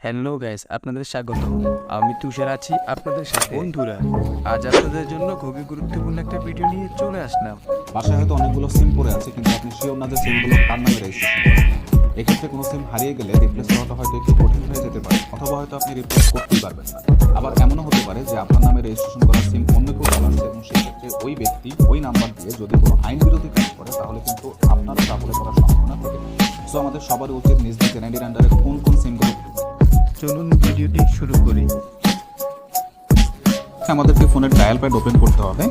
Hello guys, আপনাদের স্বাগত। আমি তুষার আছি আপনাদের সাথে। বন্ধুরা, আজ আপনাদের জন্য খুবই গুরুত্বপূর্ণ একটা ভিডিও নিয়ে চলে আসলাম। বাসায় হয়তো অনেকগুলো সিম পড়ে আছে, কিন্তু আপনি শিওর না যে সিমগুলো কার নামে রেজিস্ট্রেশন করেছেন। এক্ষেত্রে কোনো সিম হারিয়ে গেলে রিপ্লেস করাটা হয়তো একটু কঠিন হয়ে যেতে পারে, অথবা হয়তো আপনি রিপ্লেস করতেই পারবেন না। আবার এমনও হতে পারে যে আপনার নামে রেজিস্ট্রেশন করা সিম অন্য কেউ চালাচ্ছে, এবং সেক্ষেত্রে ওই ব্যক্তি ওই নাম্বার দিয়ে যদি কোনো আইন বিরোধী কাজ করে, তাহলে কিন্তু আপনারও তাহলে করার সম্ভাবনা থাকে। সো আমাদের সবারই উচিত নিজ নিজ এনআইডির আন্ডারে কোন কোন সিমগুলো। চলুন ভিডিওটি শুরু করি। আমাদেরকে ফোনের ডায়াল প্যাড ওপেন করতে হবে,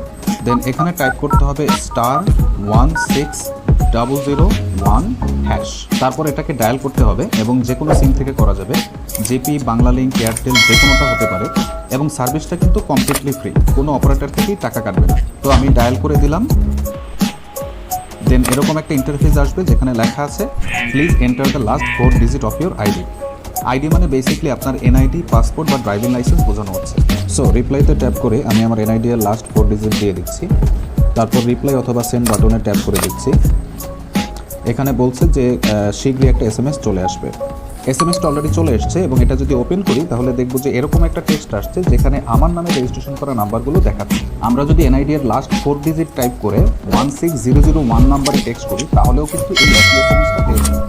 দেন এখানে টাইপ করতে হবে *16001#। তারপর এটাকে ডায়াল করতে হবে এবং যে কোনো সিম থেকে করা যাবে, জেপি, বাংলা লিঙ্ক, এয়ারটেল, যে কোনোটা হতে পারে। এবং সার্ভিসটা কিন্তু কমপ্লিটলি ফ্রি, কোনো অপারেটর থেকেই টাকা কাটবে না। তো আমি ডায়াল করে দিলাম, দেন এরকম একটা ইন্টারফেস আসবে যেখানে লেখা আছে please enter the last 4 digit of your ID. ID মানে বেসিক্যালি আপনার এনআইডি, পাসপোর্ট বা ড্রাইভিং লাইসেন্স বোঝানো হচ্ছে। সো রিপ্লাইতে ট্যাপ করে আমি আমার এনআইডি এর লাস্ট 4 ডিজিট দিয়ে দিচ্ছি। তারপর রিপ্লাই অথবা সেন্ড বাটনে ট্যাপ করে দিচ্ছি। এখানে বলছে যে শীঘ্রই একটা এসএমএস চলে আসবে। এসএমএসটা অলরেডি চলে এসেছে এবং এটা যদি ওপেন করি তাহলে দেখব যে এরকম একটা টেক্সট আসছে যেখানে আমার নামে রেজিস্ট্রেশন করা নাম্বারগুলো দেখাচ্ছে। আমরা যদি এনআইডি এর লাস্ট 4 ডিজিট টাইপ করে 16001 নাম্বারে টেক্সট করি তাহলেও কিন্তু এই এসএমএসটা পেয়ে যাবে।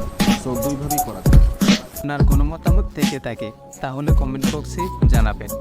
সো দুইভাবেই করা যায়। আপনার কোনো মতামত থেকে থাকে তাহলে কমেন্ট বক্সে জানাবেন।